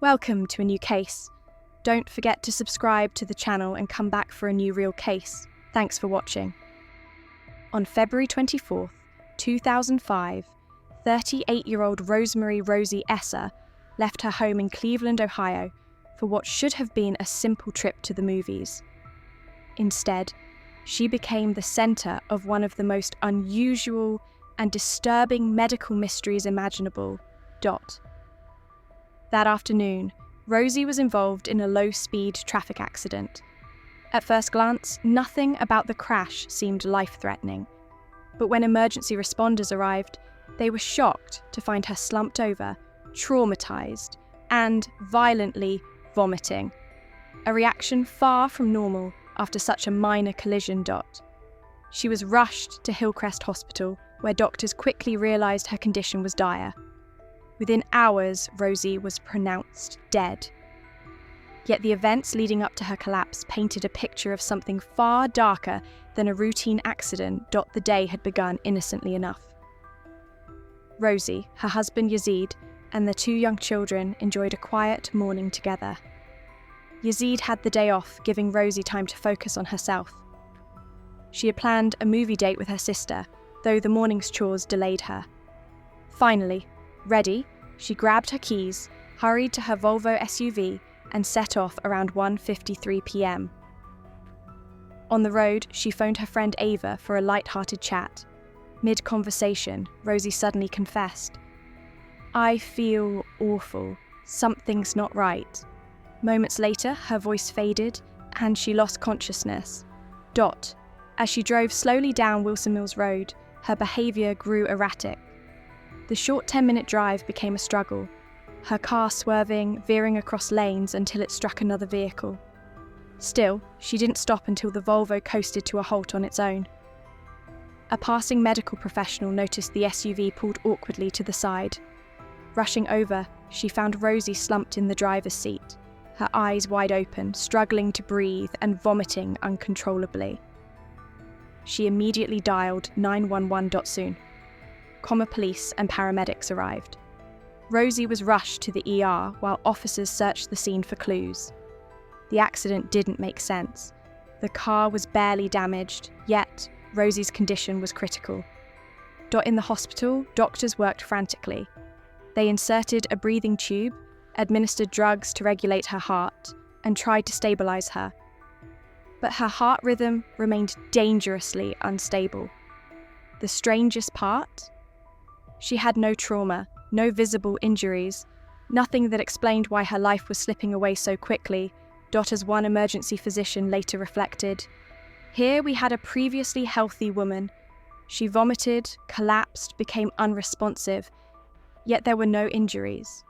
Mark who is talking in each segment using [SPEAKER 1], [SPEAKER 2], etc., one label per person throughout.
[SPEAKER 1] Welcome to a new case. Don't forget to subscribe to the channel and come back for a new real case. Thanks for watching. On February 24th, 2005, 38-year-old Rosie Essa left her home in Cleveland, Ohio, for what should have been a simple trip to the movies. Instead, she became the center of one of the most unusual and disturbing medical mysteries imaginable. That afternoon, Rosie was involved in a low-speed traffic accident. At first glance, nothing about the crash seemed life-threatening. But when emergency responders arrived, they were shocked to find her slumped over, traumatized, and violently vomiting. A reaction far from normal after such a minor collision. She was rushed to Hillcrest Hospital, where doctors quickly realized her condition was dire. Within hours, Rosie was pronounced dead. Yet the events leading up to her collapse painted a picture of something far darker than a routine accident. The day had begun innocently enough. Rosie, her husband Yazid, and their 2 young children enjoyed a quiet morning together. Yazid had the day off, giving Rosie time to focus on herself. She had planned a movie date with her sister, though the morning's chores delayed her. Finally, ready, she grabbed her keys, hurried to her Volvo SUV, and set off around 1:53 p.m. On the road, she phoned her friend Ava for a light-hearted chat. Mid-conversation, Rosie suddenly confessed, "I feel awful. Something's not right." Moments later, her voice faded, and she lost consciousness. As she drove slowly down Wilson Mills Road, her behavior grew erratic. The short 10-minute drive became a struggle, her car swerving, veering across lanes until it struck another vehicle. Still, she didn't stop until the Volvo coasted to a halt on its own. A passing medical professional noticed the SUV pulled awkwardly to the side. Rushing over, she found Rosie slumped in the driver's seat, her eyes wide open, struggling to breathe and vomiting uncontrollably. She immediately dialed 911. Soon, police and paramedics arrived. Rosie was rushed to the ER while officers searched the scene for clues. The accident didn't make sense. The car was barely damaged, yet Rosie's condition was critical. In the hospital, doctors worked frantically. They inserted a breathing tube, administered drugs to regulate her heart, and tried to stabilize her. But her heart rhythm remained dangerously unstable. The strangest part? She had no trauma, no visible injuries, nothing that explained why her life was slipping away so quickly. As one emergency physician later reflected, "Here we had a previously healthy woman. She vomited, collapsed, became unresponsive, yet there were no injuries.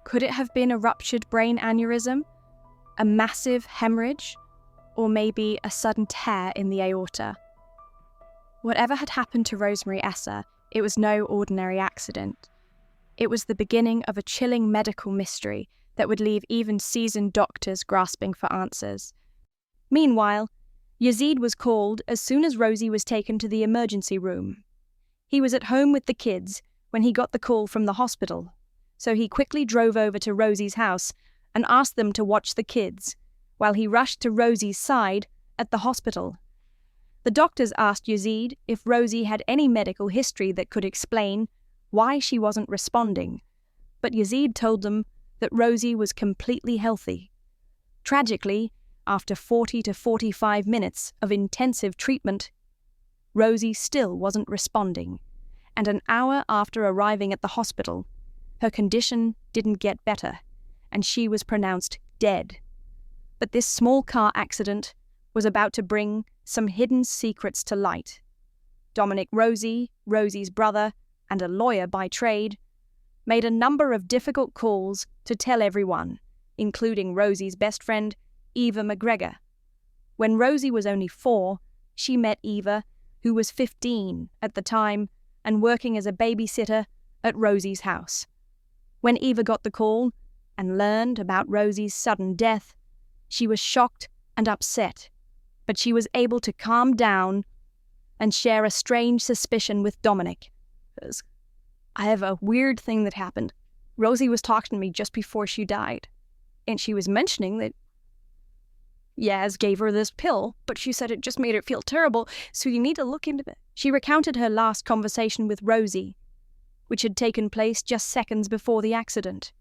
[SPEAKER 1] Could it have been a ruptured brain aneurysm, a massive hemorrhage, or maybe a sudden tear in the aorta?" Whatever had happened to Rosemarie Essa, it was no ordinary accident. It was the beginning of a chilling medical mystery that would leave even seasoned doctors grasping for answers.
[SPEAKER 2] Meanwhile, Yazid was called as soon as Rosie was taken to the emergency room. He was at home with the kids when he got the call from the hospital, so he quickly drove over to Rosie's house and asked them to watch the kids, while he rushed to Rosie's side at the hospital. The doctors asked Yazid if Rosie had any medical history that could explain why she wasn't responding, but Yazid told them that Rosie was completely healthy. Tragically, after 40 to 45 minutes of intensive treatment, Rosie still wasn't responding, and an hour after arriving at the hospital, her condition didn't get better, and she was pronounced dead. But this small car accident was about to bring some hidden secrets to light. Dominic Rosie, Rosie's brother, and a lawyer by trade, made a number of difficult calls to tell everyone, including Rosie's best friend, Eva McGregor. When Rosie was only 4, she met Eva, who was 15 at the time and working as a babysitter at Rosie's house. When Eva got the call and learned about Rosie's sudden death, she was shocked and upset, but she was able to calm down and share a strange suspicion with Dominic. "I have a weird thing that happened. Rosie was talking to me just before she died, and she was mentioning that Yaz gave her this pill, but she said it just made her feel terrible, so you need to look into it. She recounted her last conversation with Rosie, which had taken place just seconds before the accident.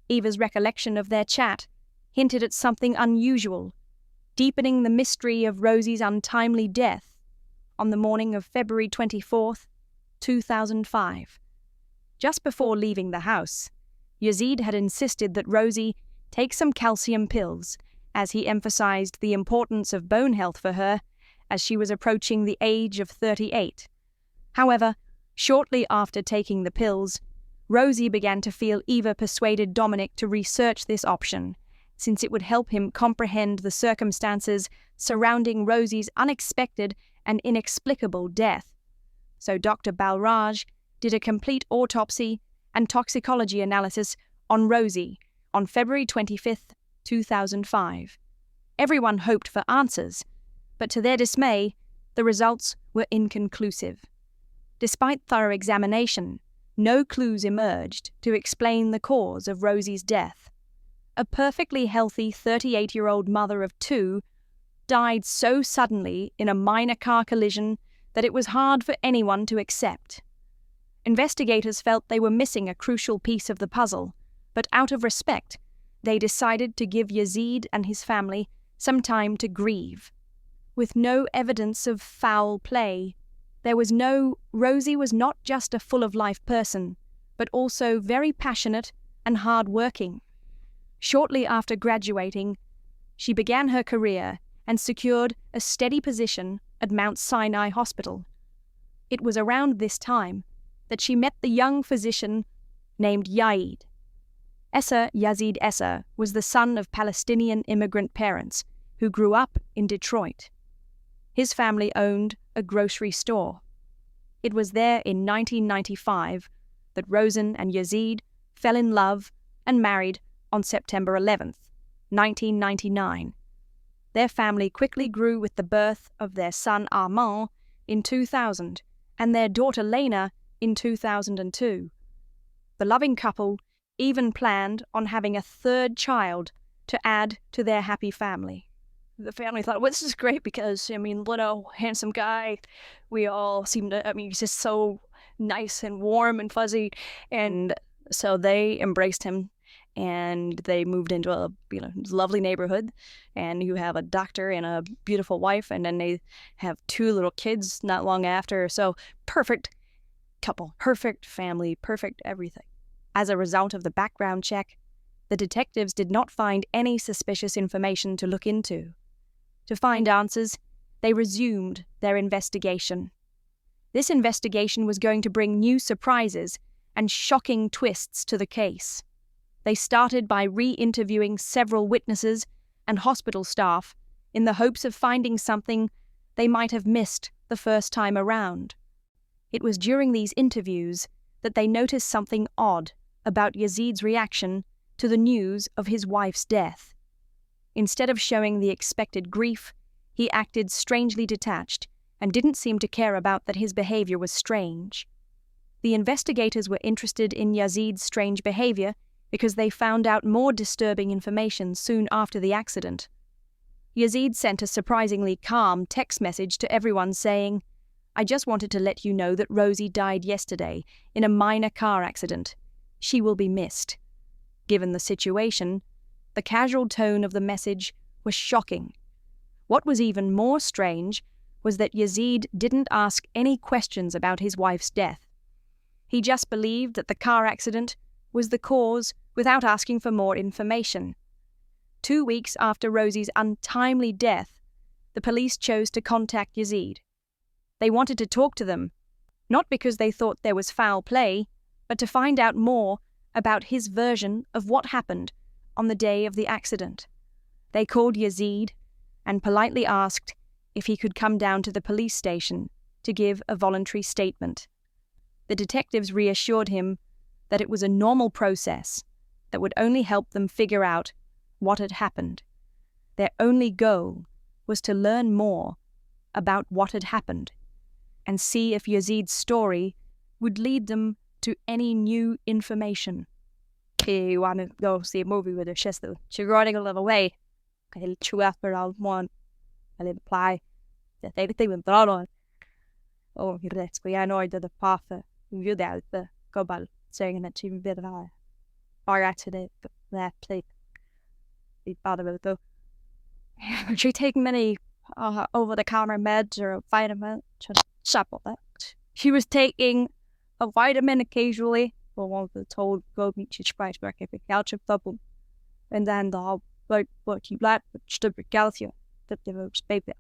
[SPEAKER 2] Eva's recollection of their chat hinted at something unusual, deepening the mystery of Rosie's untimely death on the morning of February 24th, 2005. Just before leaving the house, Yazid had insisted that Rosie take some calcium pills, as he emphasized the importance of bone health for her as she was approaching the age of 38. However, shortly after taking the pills, Rosie began to feel Eva persuaded Dominic to research this option, since it would help him comprehend the circumstances surrounding Rosie's unexpected and inexplicable death. So Dr. Balraj did a complete autopsy and toxicology analysis on Rosie on February 25th, 2005. Everyone hoped for answers, but to their dismay, the results were inconclusive. Despite thorough examination, no clues emerged to explain the cause of Rosie's death. A perfectly healthy 38-year-old mother of two died so suddenly in a minor car collision that it was hard for anyone to accept. Investigators felt they were missing a crucial piece of the puzzle, but out of respect, they decided to give Yazid and his family some time to grieve. With no evidence of foul play, Rosie was not just a full-of-life person, but also very passionate and hard-working. Shortly after graduating, she began her career and secured a steady position at Mount Sinai Hospital. It was around this time that she met the young physician named Yaid. Esser Yazid Esser was the son of Palestinian immigrant parents who grew up in Detroit. His family owned a grocery store. It was there in 1995 that Rosen and Yazid fell in love and married on September 11th, 1999. Their family quickly grew with the birth of their son Armand in 2000 and their daughter Lena in 2002. The loving couple even planned on having a third child to add to their happy family. The family thought, well, this is great because, little, handsome guy. We all seem to, he's just so nice and warm and fuzzy. And so they embraced him and they moved into a lovely neighborhood. And you have a doctor and a beautiful wife. And then they have two little kids not long after. So perfect couple, perfect family, perfect everything. As a result of the background check, the detectives did not find any suspicious information to look into. To find answers, they resumed their investigation. This investigation was going to bring new surprises and shocking twists to the case. They started by re-interviewing several witnesses and hospital staff in the hopes of finding something they might have missed the first time around. It was during these interviews that they noticed something odd about Yazid's reaction to the news of his wife's death. Instead of showing the expected grief, he acted strangely detached and didn't seem to care about that his behavior was strange. The investigators were interested in Yazid's strange behavior because they found out more disturbing information soon after the accident. Yazid sent a surprisingly calm text message to everyone saying, "I just wanted to let you know that Rosie died yesterday in a minor car accident. She will be missed." Given the situation, the casual tone of the message was shocking. What was even more strange was that Yazid didn't ask any questions about his wife's death. He just believed that the car accident was the cause without asking for more information. 2 weeks after Rosie's untimely death, the police chose to contact Yazid. They wanted to talk to them, not because they thought there was foul play, but to find out more about his version of what happened on the day of the accident. They called Yazid and politely asked if he could come down to the police station to give a voluntary statement. The detectives reassured him that it was a normal process that would only help them figure out what had happened. Their only goal was to learn more about what had happened and see if Yazid's story would lead them to any new information. she wanted to go see a movie with her sister. She was running a little way. I chew after all one. I didn't apply. That everything went on. Oh, rätt. Så jag nöjde det på för vi där ute. Gobal. Saying that she bit of I. Or actually, that plate. It bothered me though. She taking many over-the-counter meds or vitamins to supplement. She was taking a vitamin occasionally. Well, one of the told go meet your spice back if a calcium supplement. And then the what you like, stupid calcium. That they were baby.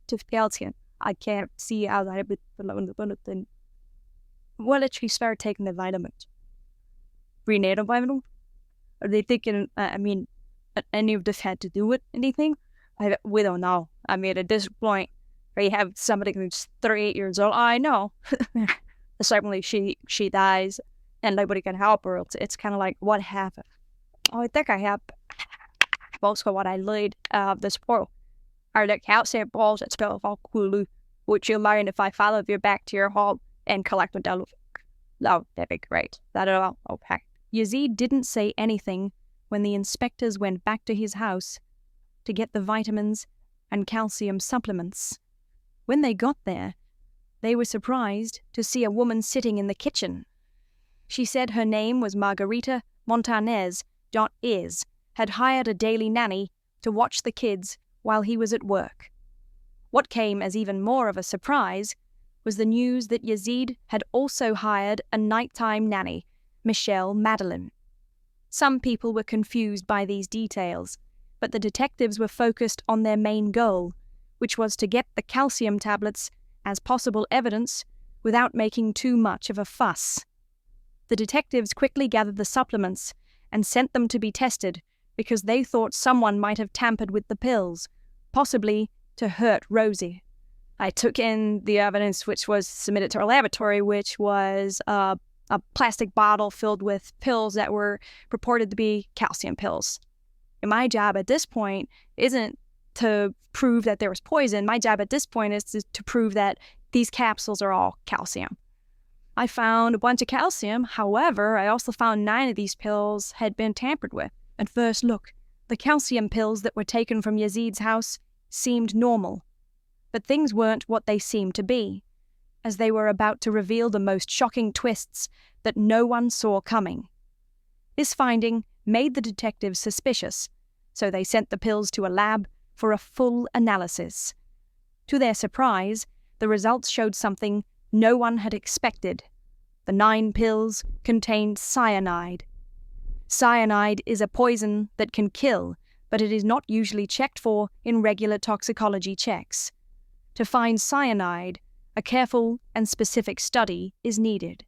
[SPEAKER 2] To calcium. I can't see how that would below the bullet then. Well, did she start taking the vitamins? Prenatal vitamins? Are they thinking, any of this had to do with anything? We don't know. I mean, at this point, where you have somebody who's 38 years old, I know. Suddenly she dies and nobody can help her. It's kind of like, what happened? Oh, I think I have most of what I lead this world are the calcium balls that spell all cool, which you'll learn if I follow you back to your home and collect a dollar. No, that'd be great. That all okay.
[SPEAKER 1] Yazid didn't say anything when the inspectors went back to his house to get the vitamins and calcium supplements. When they got there, they were surprised to see a woman sitting in the kitchen. She said her name was Margarita Montanez. Is had hired a daily nanny to watch the kids while he was at work. What came as even more of a surprise was the news that Yazid had also hired a nighttime nanny, Michelle Madeline. Some people were confused by these details, but the detectives were focused on their main goal, which was to get the calcium tablets as possible evidence without making too much of a fuss. The detectives quickly gathered the supplements and sent them to be tested because they thought someone might have tampered with the pills, possibly to hurt Rosie. I took in the evidence which was submitted to our laboratory, which was a plastic bottle filled with pills that were purported to be calcium pills. And my job at this point isn't to prove that there was poison. My job at this point is to prove that these capsules are all calcium. I found a bunch of calcium. However, I also found 9 of these pills had been tampered with. At first look, the calcium pills that were taken from Yazid's house seemed normal. But things weren't what they seemed to be, as they were about to reveal the most shocking twists that no one saw coming. This finding made the detectives suspicious, so they sent the pills to a lab for a full analysis. To their surprise, the results showed something no one had expected. The 9 pills contained cyanide. Cyanide is a poison that can kill, but it is not usually checked for in regular toxicology checks. To find cyanide, a careful and specific study is needed.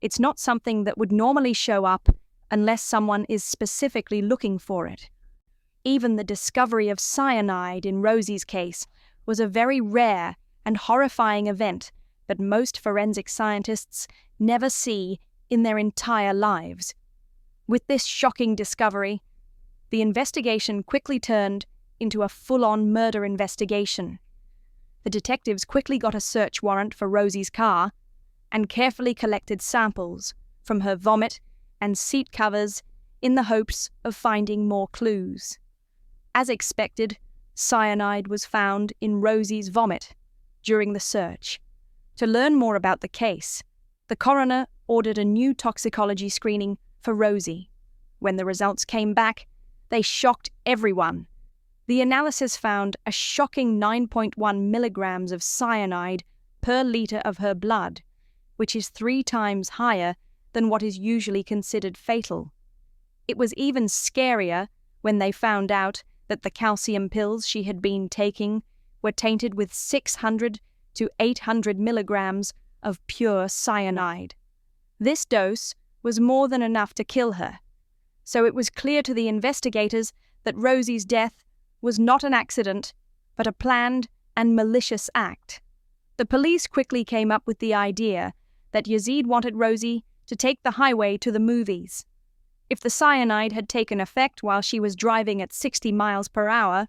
[SPEAKER 1] It's not something that would normally show up unless someone is specifically looking for it. Even the discovery of cyanide in Rosie's case was a very rare and horrifying event that most forensic scientists never see in their entire lives. With this shocking discovery, the investigation quickly turned into a full-on murder investigation. The detectives quickly got a search warrant for Rosie's car and carefully collected samples from her vomit and seat covers in the hopes of finding more clues. As expected, cyanide was found in Rosie's vomit during the search. To learn more about the case, the coroner ordered a new toxicology screening for Rosie. When the results came back, they shocked everyone. The analysis found a shocking 9.1 milligrams of cyanide per litre of her blood, which is 3 times higher than what is usually considered fatal. It was even scarier when they found out that the calcium pills she had been taking were tainted with 600 to 800 milligrams of pure cyanide. This dose was more than enough to kill her, so it was clear to the investigators that Rosie's death was not an accident, but a planned and malicious act. The police quickly came up with the idea that Yazid wanted Rosie to take the highway to the movies. If the cyanide had taken effect while she was driving at 60 miles per hour,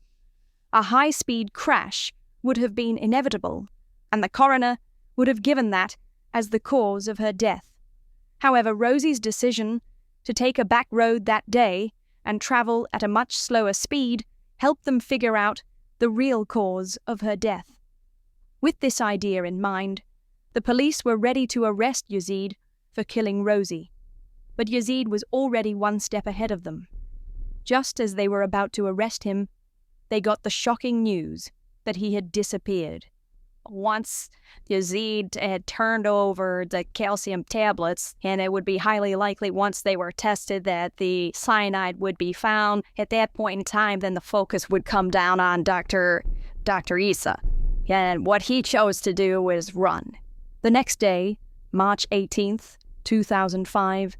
[SPEAKER 1] a high-speed crash would have been inevitable, and the coroner would have given that as the cause of her death. However, Rosie's decision
[SPEAKER 2] To take a back road that day and travel at a much slower speed helped them figure out the real cause of her death. With this idea in mind, the police were ready to arrest Yazid for killing Rosie, but Yazid was already one step ahead of them. Just as they were about to arrest him, they got the shocking news that he had disappeared. Once Yazid had turned over the calcium tablets, and it would be highly likely once they were tested that the cyanide would be found. At that point in time, then the focus would come down on Dr. Essa. And what he chose to do was run. The next day, March 18th, 2005,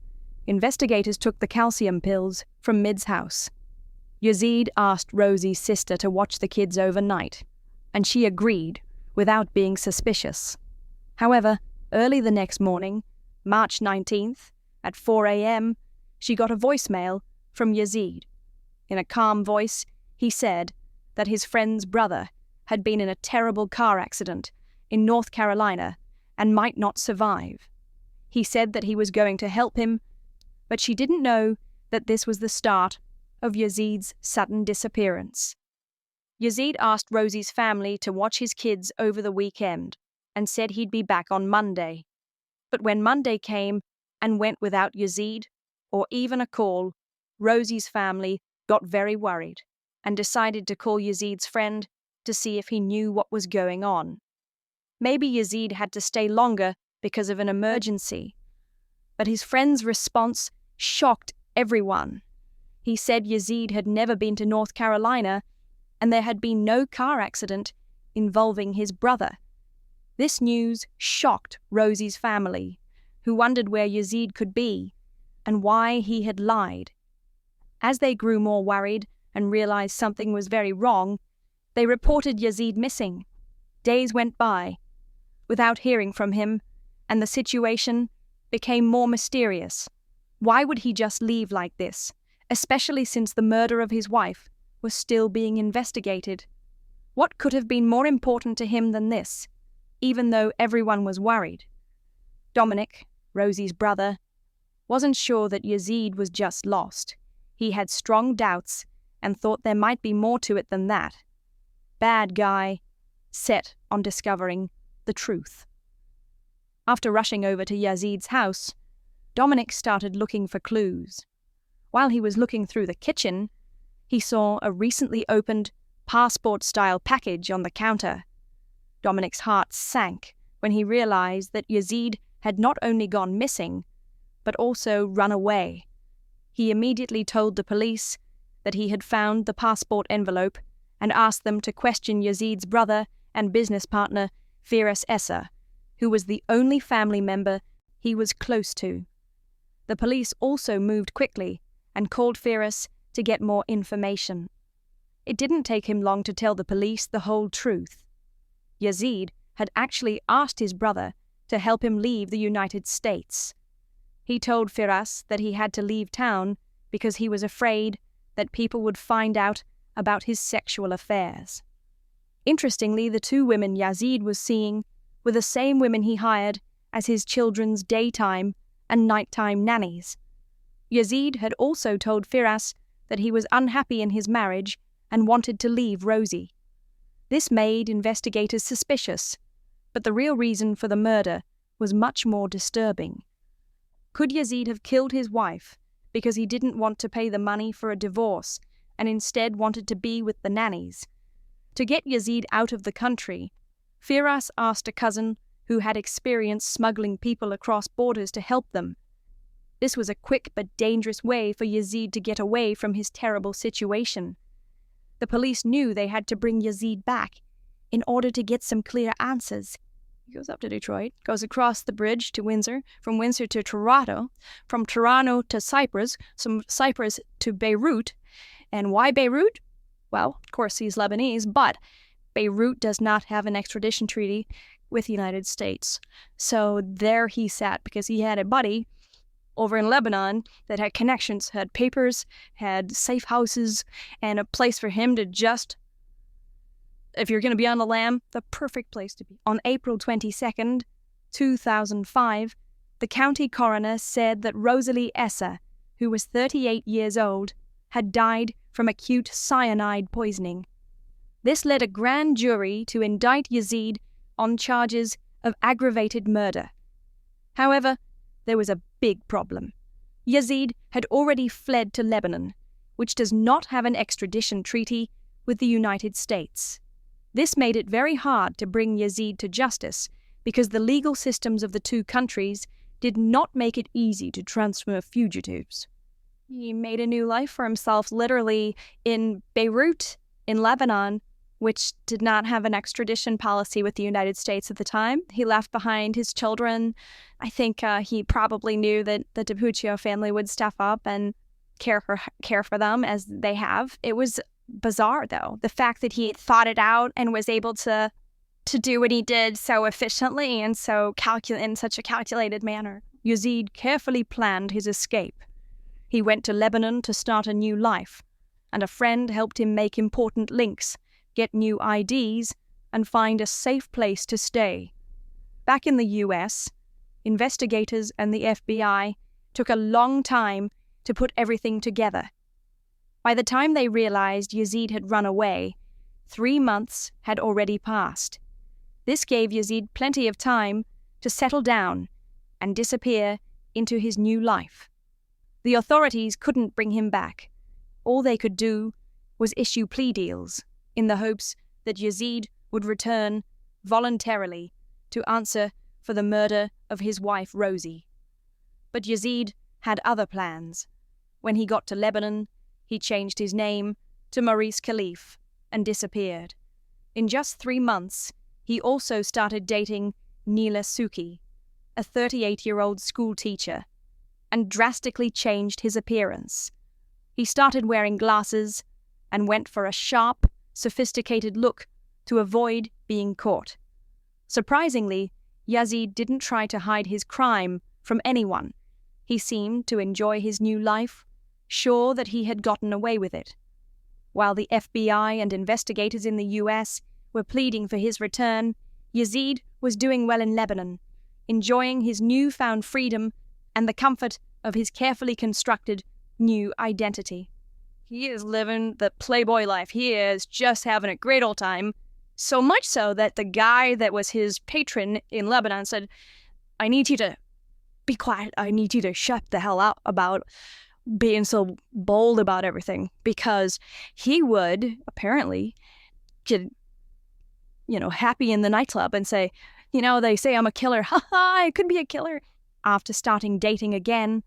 [SPEAKER 2] investigators took the calcium pills from Mid's house. Yazid asked Rosie's sister to watch the kids overnight, and she agreed without being suspicious. However, early the next morning, March 19th, at 4 a.m., she got a voicemail from Yazid. In a calm voice, he said that his friend's brother had been in a terrible car accident in North Carolina and might not survive. He said that he was going to help him, but she didn't know that this was the start of Yazid's sudden disappearance. Yazid asked Rosie's family to watch his kids over the weekend and said he'd be back on Monday. But when Monday came and went without Yazid, or even a call, Rosie's family got very worried and decided to call Yazid's friend to see if he knew what was going on. Maybe Yazid had to stay longer because of an emergency, but his friend's response shocked everyone. He said Yazid had never been to North Carolina and there had been no car accident involving his brother. This news shocked Rosie's family, who wondered where Yazid could be and why he had lied. As they grew more worried and realized something was very wrong, they reported Yazid missing. Days went by without hearing from him, and the situation became more mysterious. Why would he just leave like this, especially since the murder of his wife was still being investigated? What could have been more important to him than this, even though everyone was worried? Dominic, Rosie's brother, wasn't sure that Yazid was just lost. He had strong doubts and thought there might be more to it than that. Bad guy, set on discovering the truth. After rushing over to Yazid's house, Dominic started looking for clues. While he was looking through the kitchen, he saw a recently opened passport-style package on the counter. Dominic's heart sank when he realized that Yazid had not only gone missing, but also run away. He immediately told the police that he had found the passport envelope and asked them to question Yazid's brother and business partner, Esser, who was the only family member he was close to. The police also moved quickly and called Firas to get more information. It didn't take him long to tell the police the whole truth. Yazid had actually asked his brother to help him leave the United States. He told Firas that he had to leave town because he was afraid that people would find out about his sexual affairs. Interestingly, the two women Yazid was seeing were the same women he hired as his children's daytime and nighttime nannies. Yazid had also told Firas that he was unhappy in his marriage and wanted to leave Rosie. This made investigators suspicious, but the real reason for the murder was much more disturbing. Could Yazid have killed his wife because he didn't want to pay the money for a divorce and instead wanted to be with the nannies? To get Yazid out of the country, Firas asked a cousin who had experience smuggling people across borders to help them. This was a quick but dangerous way for Yazid to get away from his terrible situation. The police knew they had to bring Yazid back in order to get some clear answers. He goes up to Detroit, goes across the bridge to Windsor, from Windsor to Toronto, from Toronto to Cyprus, from Cyprus to Beirut. And why Beirut? Well, of course he's Lebanese, but Beirut does not have an extradition treaty with the United States. So there he sat because he had a buddy over in Lebanon that had connections, had papers, had safe houses, and a place for him to just, if you're going to be on the lam, the perfect place to be. On April 22nd, 2005, the county coroner said that Rosemarie Essa who was 38 years old, had died from acute cyanide poisoning. This led a grand jury to indict Yazid on charges of aggravated murder. However, there was a big problem. Yazid had already fled to Lebanon, which does not have an extradition treaty with the United States. This made it very hard to bring Yazid to justice because the legal systems of the two countries did not make it easy to transfer fugitives. He made a new life for himself literally in Beirut, in Lebanon, which did not have an extradition policy with the United States at the time. He left behind his children. I think he probably knew that the DiPuccio family would step up and care for them as they have. It was bizarre, though, the fact that he thought it out and was able to do what he did so efficiently and in such a calculated manner. Yazid carefully planned his escape. He went to Lebanon to start a new life, and a friend helped him make important links, get new IDs, and find a safe place to stay. Back in the US, investigators and the FBI took a long time to put everything together. By the time they realized Yazid had run away, 3 months had already passed. This gave Yazid plenty of time to settle down and disappear into his new life. The authorities couldn't bring him back. All they could do was issue plea deals in the hopes that Yazid would return voluntarily to answer for the murder of his wife Rosie. But Yazid had other plans. When he got to Lebanon, he changed his name to Maurice Khalif and disappeared. In just 3 months, he also started dating Neela Suki, a 38-year-old school teacher, and drastically changed his appearance. He started wearing glasses and went for a sharp, sophisticated look to avoid being caught. Surprisingly, Yazid didn't try to hide his crime from anyone. He seemed to enjoy his new life, sure that he had gotten away with it. While the FBI and investigators in the US were pleading for his return, Yazid was doing well in Lebanon, enjoying his newfound freedom and the comfort of his carefully constructed new identity. He is living the playboy life. He is just having a great old time. So much so that the guy that was his patron in Lebanon said, "I need you to be quiet. I need you to shut the hell up about being so bold about everything," because he would apparently get, happy in the nightclub and say, they say I'm a killer. Ha ha, I could be a killer. After starting dating again,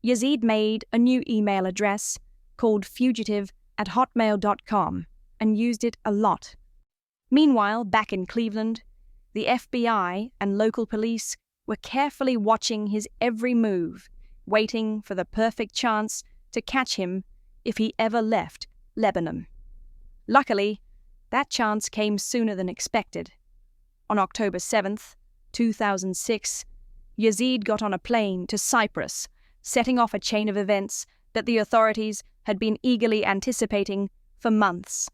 [SPEAKER 2] Yazid made a new email address called fugitive@hotmail.com and used it a lot. Meanwhile, back in Cleveland, the FBI and local police were carefully watching his every move, waiting for the perfect chance to catch him if he ever left Lebanon. Luckily, that chance came sooner than expected. On October 7th, 2006, Yazid got on a plane to Cyprus, setting off a chain of events that the authorities had been eagerly anticipating for months.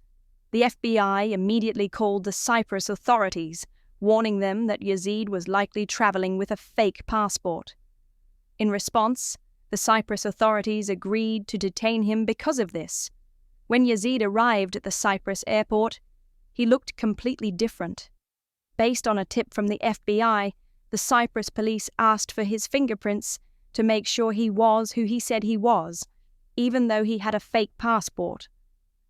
[SPEAKER 2] The FBI immediately called the Cyprus authorities, warning them that Yazid was likely traveling with a fake passport. In response, the Cyprus authorities agreed to detain him because of this. When Yazid arrived at the Cyprus airport, he looked completely different. Based on a tip from the FBI, the Cyprus police asked for his fingerprints to make sure he was who he said he was, even though he had a fake passport.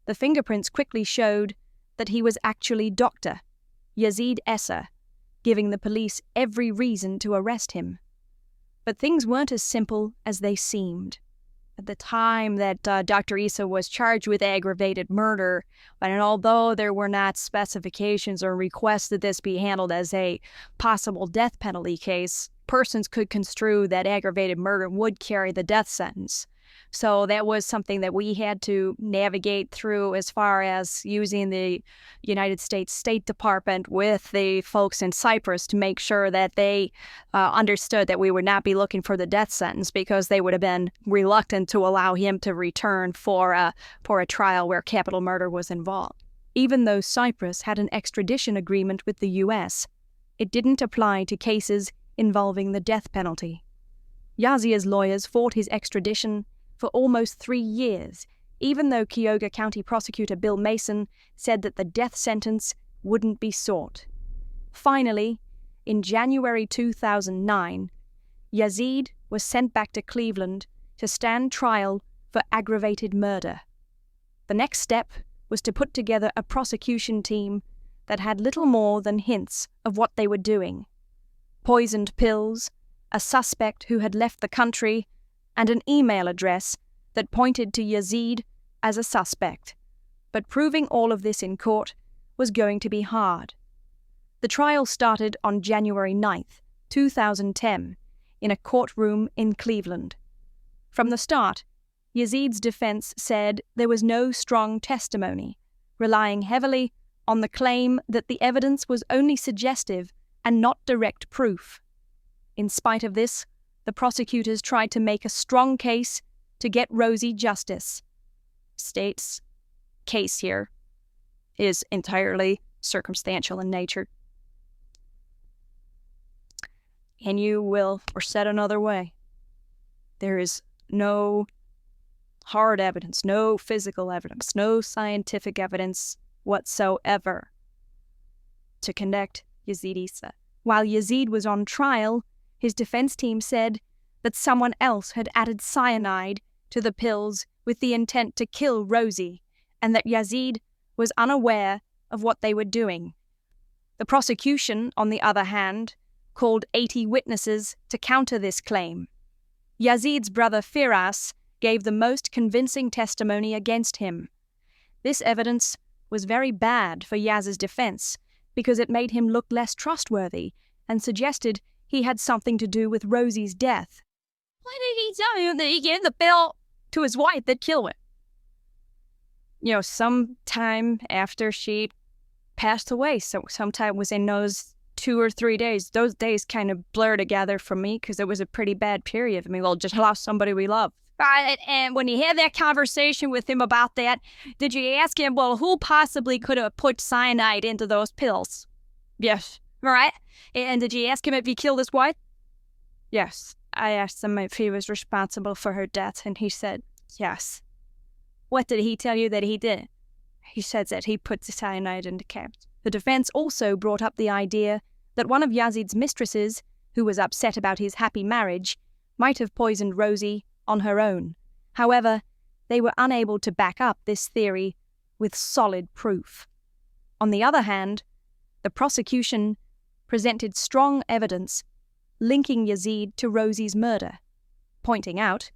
[SPEAKER 2] The fingerprints quickly showed that he was actually Dr. Yazid Esser, giving the police every reason to arrest him. But things weren't as simple as they seemed. At the time that Dr. Essa was charged with aggravated murder, and although there were not specifications or requests that this be handled as a possible death penalty case, persons could construe that aggravated murder would carry the death sentence. So that was something that we had to navigate through as far as using the United States State Department with the folks in Cyprus to make sure that they understood that we would not be looking for the death sentence, because they would have been reluctant to allow him to return for a trial where capital murder was involved. Even though Cyprus had an extradition agreement with the U.S., it didn't apply to cases involving the death penalty. Yazid's lawyers fought his extradition for almost 3 years, even though Cuyahoga County Prosecutor Bill Mason said that the death sentence wouldn't be sought. Finally, in January 2009, Yazid was sent back to Cleveland to stand trial for aggravated murder. The next step was to put together a prosecution team that had little more than hints of what they were doing. Poisoned pills, a suspect who had left the country, and an email address that pointed to Yazid as a suspect. But proving all of this in court was going to be hard. The trial started on January 9th, 2010, in a courtroom in Cleveland. From the start, Yazid's defense said there was no strong testimony, relying heavily on the claim that the evidence was only suggestive and not direct proof. In spite of this, the prosecutors tried to make a strong case to get Rosie justice. State's case here is entirely circumstantial in nature. And you will, or said another way, there is no hard evidence, no physical evidence, no scientific evidence whatsoever to connect Yazid Essa. While Yazid was on trial, his defense team said that someone else had added cyanide to the pills with the intent to kill Rosie, and that Yazid was unaware of what they were doing. The prosecution, on the other hand, called 80 witnesses to counter this claim. Yazid's brother Firas gave the most convincing testimony against him. This evidence was very bad for Yaz's defense because it made him look less trustworthy and suggested he had something to do with Rosie's death. Why did he tell you that he gave the pill to his wife that killed him? Sometime after she passed away, so sometime within those 2 or 3 days. Those days kind of blur together for me because it was a pretty bad period. We'll just lost somebody we love. And when you had that conversation with him about that, did you ask him, well, who possibly could have put cyanide into those pills? Yes. All right. And did you ask him if he killed his wife? Yes. I asked him if he was responsible for her death, and he said yes. What did he tell you that he did? He said that he put the cyanide in the cabs. The defense also brought up the idea that one of Yazid's mistresses, who was upset about his happy marriage, might have poisoned Rosie on her own. However, they were unable to back up this theory with solid proof. On the other hand, the prosecution presented strong evidence linking Yazid to Rosie's murder, pointing out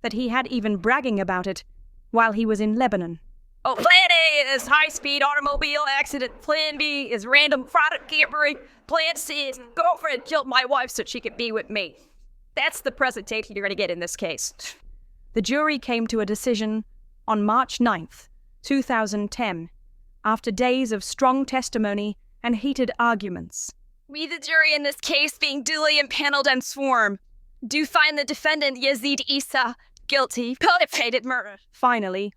[SPEAKER 2] that he had even bragging about it while he was in Lebanon. Oh, Plan A is high-speed automobile accident. Plan B is random product gambling. Plan C is girlfriend killed my wife so she could be with me. That's the presentation you're going to get in this case. The jury came to a decision on March 9th, 2010, after days of strong testimony and heated arguments. We, the jury in this case, being duly impaneled and sworn, do find the defendant Yazid Essa guilty of aggravated murder. Finally,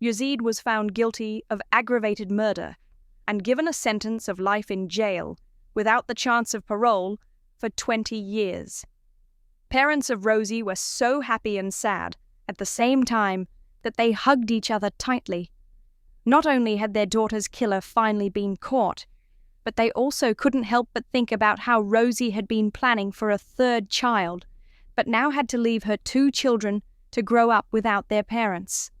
[SPEAKER 2] Yazid was found guilty of aggravated murder and given a sentence of life in jail without the chance of parole for 20 years. Parents of Rosie were so happy and sad at the same time that they hugged each other tightly. Not only had their daughter's killer finally been caught, but they also couldn't help but think about how Rosie had been planning for a third child, but now had to leave her 2 children to grow up without their parents.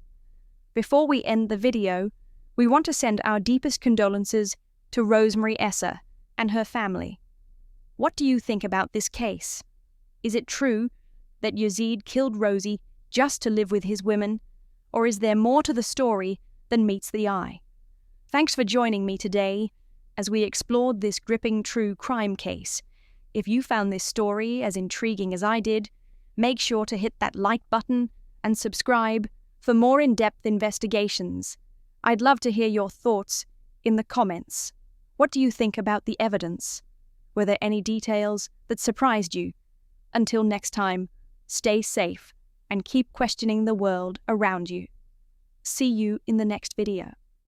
[SPEAKER 2] Before we end the video, we want to send our deepest condolences to Rosemarie Essa and her family. What do you think about this case? Is it true that Yazid killed Rosie just to live with his women, or is there more to the story than meets the eye? Thanks for joining me today as we explored this gripping true crime case. If you found this story as intriguing as I did, make sure to hit that like button and subscribe for more in-depth investigations. I'd love to hear your thoughts in the comments. What do you think about the evidence? Were there any details that surprised you? Until next time, stay safe and keep questioning the world around you. See you in the next video.